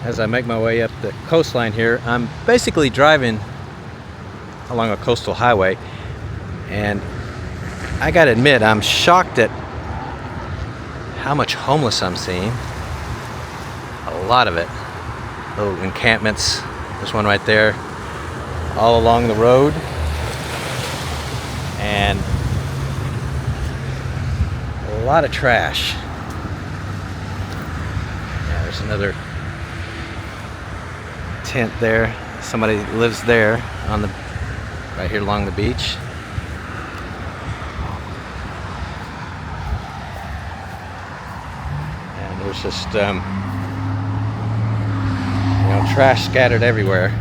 as I make my way up the coastline here. I'm basically driving along a coastal highway, and I gotta admit, I'm shocked at how much homeless I'm seeing. A lot of it. Little encampments. There's one right there, all along the road. And a lot of trash. Yeah, there's another tent there. Somebody lives there on the right here along the beach. And there's just trash scattered everywhere.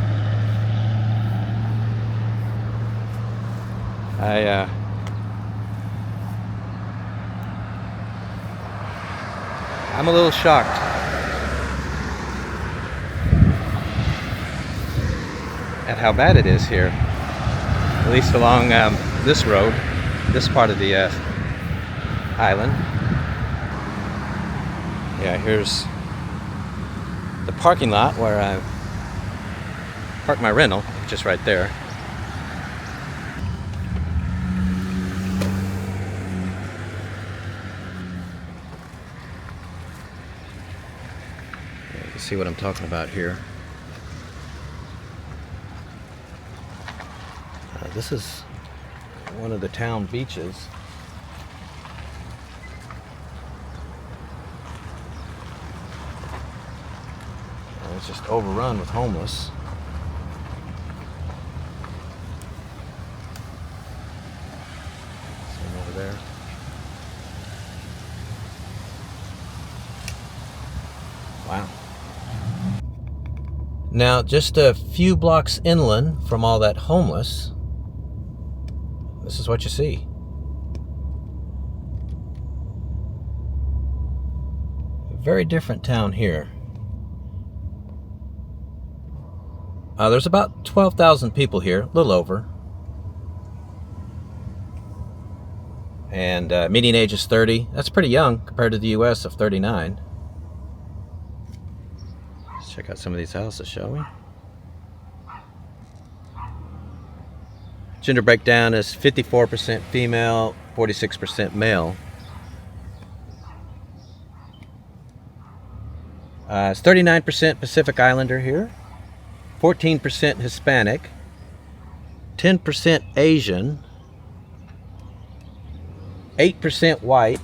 I'm a little shocked at how bad it is here, at least along this road, this part of the island. Yeah, here's the parking lot where I parked my rental, just right there. You can see what I'm talking about here. This is one of the town beaches. It's just overrun with homeless. Same over there. Wow. Now, just a few blocks inland from all that homeless, this is what you see. A very different town here. There's about 12,000 people here, a little over. And median age is 30. That's pretty young compared to the US of 39. Let's check out some of these houses, shall we? Gender breakdown is 54% female, 46% male. It's 39% Pacific Islander here. 14% Hispanic, 10% Asian, 8% white,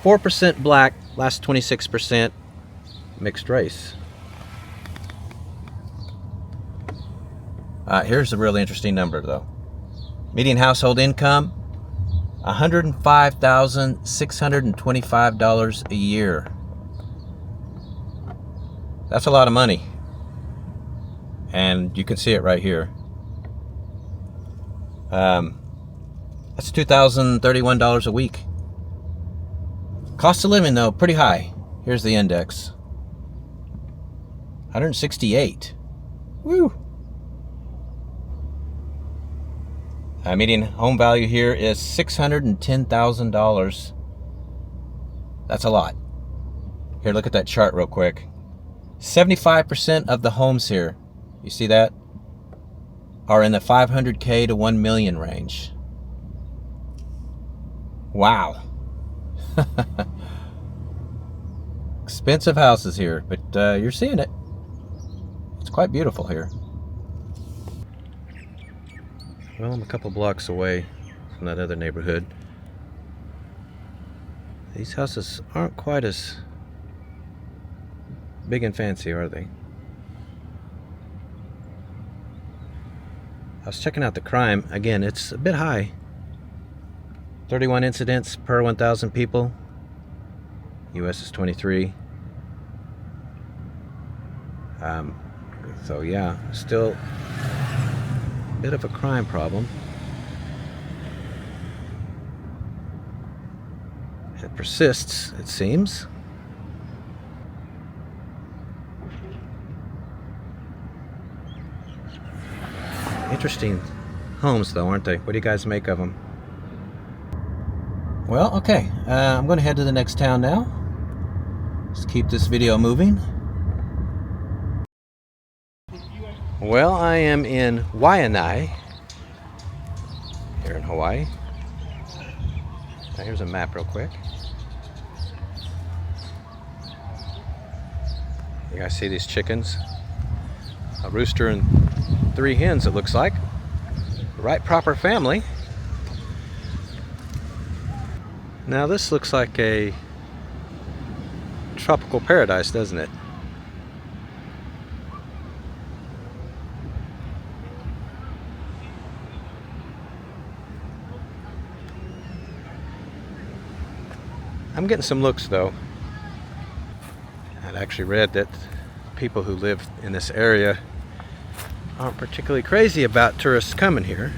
4% black, last 26% mixed race. Here's a really interesting number though. Median household income, $105,625 a year. That's a lot of money. And you can see it right here. That's $2,031 a week. Cost of living though, pretty high. Here's the index. 168. Woo! Median home value here is $610,000. That's a lot. Here, look at that chart real quick. 75% of the homes here, you see that, are in the 500K to 1 million range. Wow. Expensive houses here, but you're seeing it. It's quite beautiful here. Well, I'm a couple blocks away from that other neighborhood. These houses aren't quite as big and fancy, are they? I was checking out the crime. Again, it's a bit high. 31 incidents per 1,000 people. US is 23. So yeah, still a bit of a crime problem. It persists, it seems. Interesting homes though, aren't they? What do you guys make of them? Well, okay, I'm going to head to the next town now. Let's keep this video moving. Well, I am in Waianae here in Hawaii. Now here's a map real quick. You guys see these chickens? A rooster and 3 hens, it looks like. The right proper family. Now this looks like a tropical paradise, doesn't it? I'm getting some looks though. I'd actually read that people who live in this area aren't particularly crazy about tourists coming here.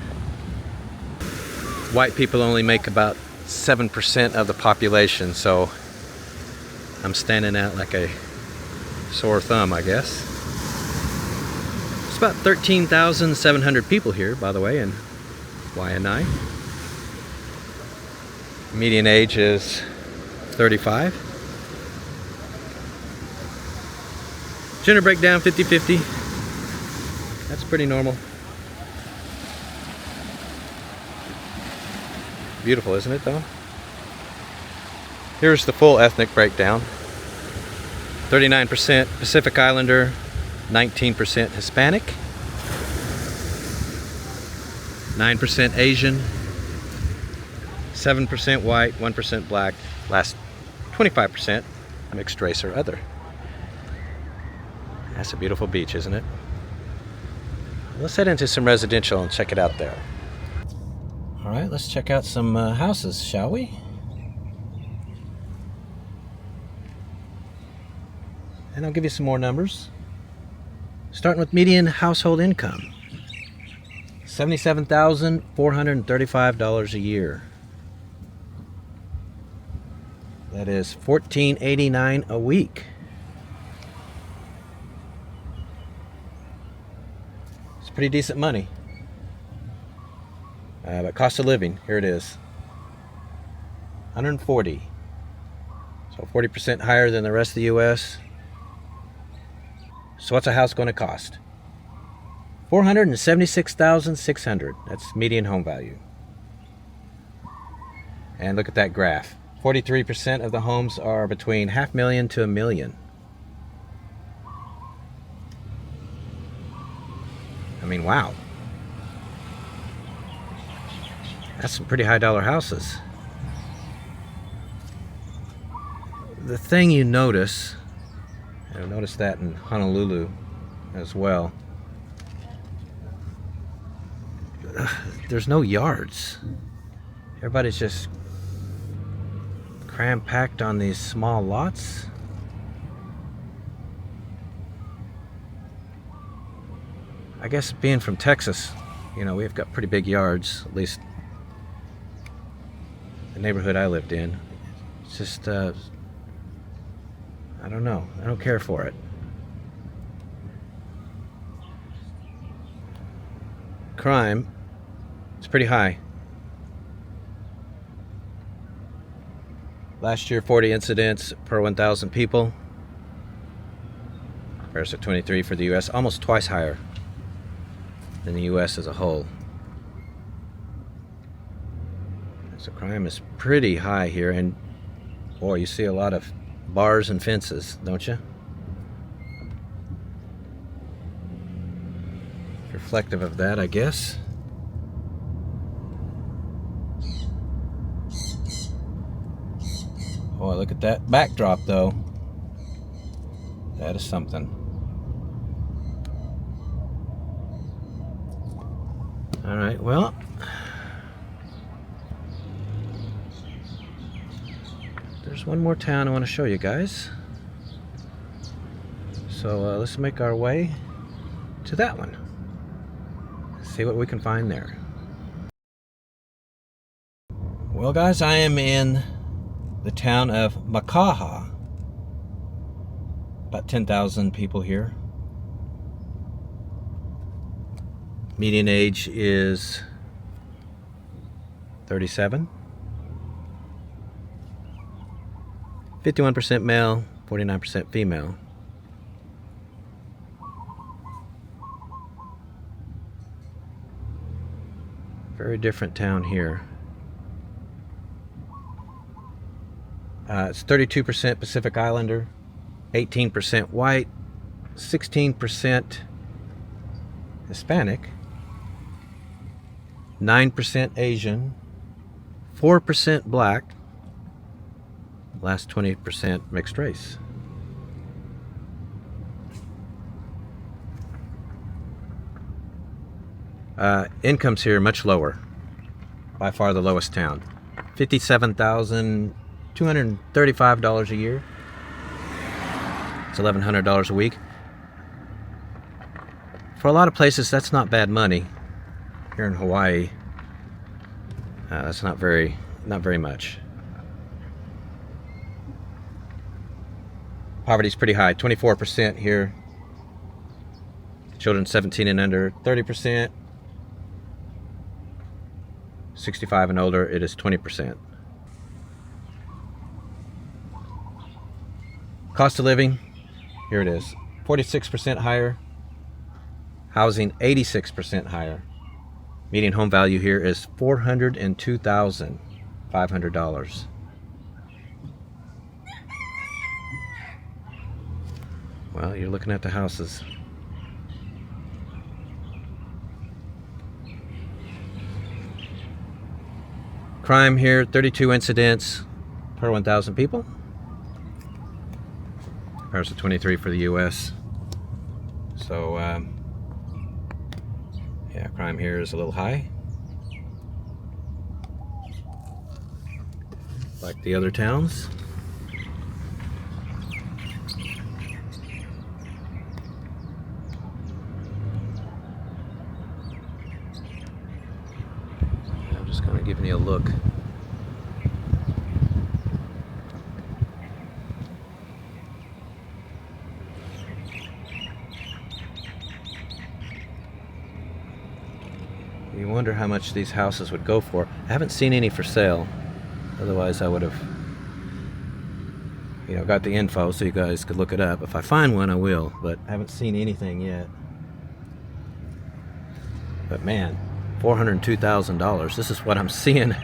White people only make about 7% of the population, so I'm standing out like a sore thumb, I guess. It's about 13,700 people here, by the way, in Waianae. Median age is 35. Gender breakdown 50-50. That's pretty normal. Beautiful, isn't it though? Here's the full ethnic breakdown. 39% Pacific Islander, 19% Hispanic, 9% Asian, 7% white, 1% black, last 25% mixed race or other. That's a beautiful beach, isn't it? Let's head into some residential and check it out there. All right, let's check out some houses, shall we? And I'll give you some more numbers. Starting with median household income. $77,435 a year. That is $14.89 a week. It's pretty decent money. But cost of living, here it is. $140. So 40% higher than the rest of the US. So what's a house going to cost? $476,600. That's median home value. And look at that graph. 43% of the homes are between $500,000 to $1 million. I mean, wow. That's some pretty high dollar houses. The thing you notice, and I noticed that in Honolulu as well, there's no yards. Everybody's just cram-packed on these small lots. I guess being from Texas, you know, we've got pretty big yards, at least the neighborhood I lived in. It's just, I don't know. I don't care for it. Crime, it's pretty high. Last year, 40 incidents per 1,000 people. Compares to 23 for the U.S., almost twice higher than the U.S. as a whole. So crime is pretty high here, and boy, you see a lot of bars and fences, don't you? Reflective of that, I guess. Boy, look at that backdrop, though. That is something. All right, well, there's one more town I want to show you guys. So let's make our way to that one. See what we can find there. Well, guys, I am in the town of Makaha. About 10,000 people here. Median age is 37. 51% male, 49% female. Very different town here. It's 32% Pacific Islander, 18% white, 16% Hispanic, 9% Asian, 4% black, last 20% mixed race. Incomes here much lower, by far the lowest town. $57,235 a year. It's $1,100 a week. For a lot of places, that's not bad money. Here in Hawaii, that's not very much. Poverty's pretty high, 24% here. Children 17 and under, 30%. 65 and older, it is 20%. Cost of living, here it is, 46% higher. Housing, 86% higher. Median home value here is $402,500. Well, you're looking at the houses. Crime here, 32 incidents per 1,000 people. Compares to 23 for the U.S. So, yeah, crime here is a little high. Like the other towns. I'm just kind of giving you a look. You wonder how much these houses would go for. I haven't seen any for sale. Otherwise I would have, got the info so you guys could look it up. If I find one, I will, but I haven't seen anything yet. But man, $402,000. This is what I'm seeing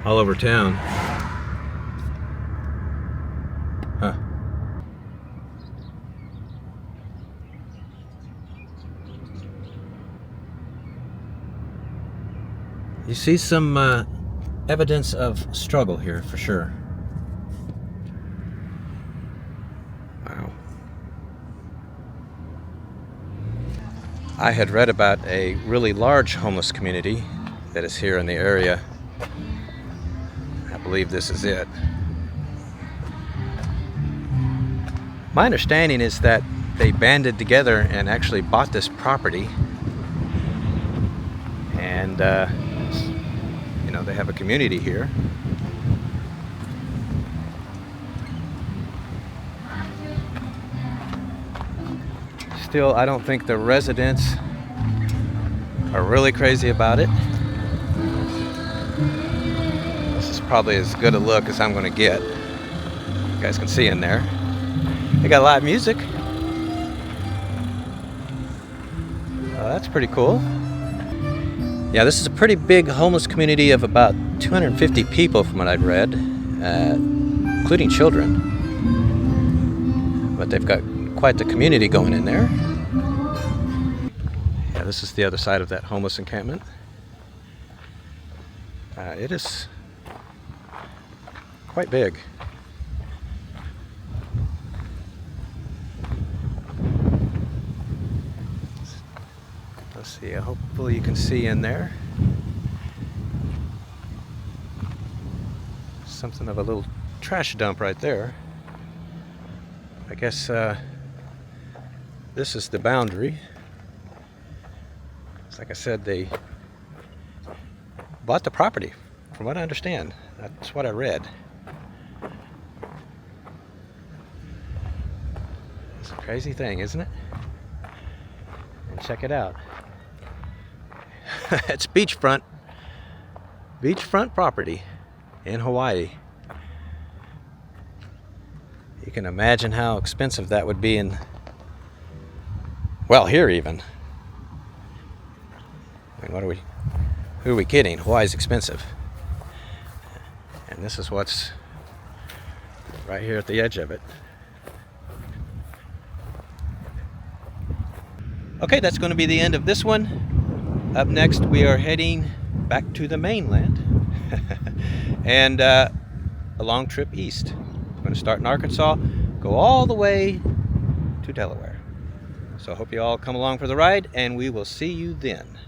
all over town. Huh. You see some evidence of struggle here for sure. Wow. I had read about a really large homeless community that is here in the area. I believe this is it. My understanding is that they banded together and actually bought this property, and they have a community here. Still, I don't think the residents are really crazy about it. This is probably as good a look as I'm going to get. You guys can see in there. They got live music. That's pretty cool. Yeah, this is a pretty big homeless community of about 250 people from what I'd read, including children. But they've got quite the community going in there. Yeah, this is the other side of that homeless encampment. It is quite big. Let's see, hopefully you can see in there. Something of a little trash dump right there. I guess this is the boundary. It's like I said, they bought the property, from what I understand. That's what I read. It's a crazy thing, isn't it? And check it out. It's beachfront property in Hawaii. You can imagine how expensive that would be in, well, here even. I mean, who are we kidding? Hawaii's expensive. And this is what's right here at the edge of it. Okay, that's going to be the end of this one. Up next, we are heading back to the mainland and a long trip east. We're going to start in Arkansas, go all the way to Delaware. So I hope you all come along for the ride, and we will see you then.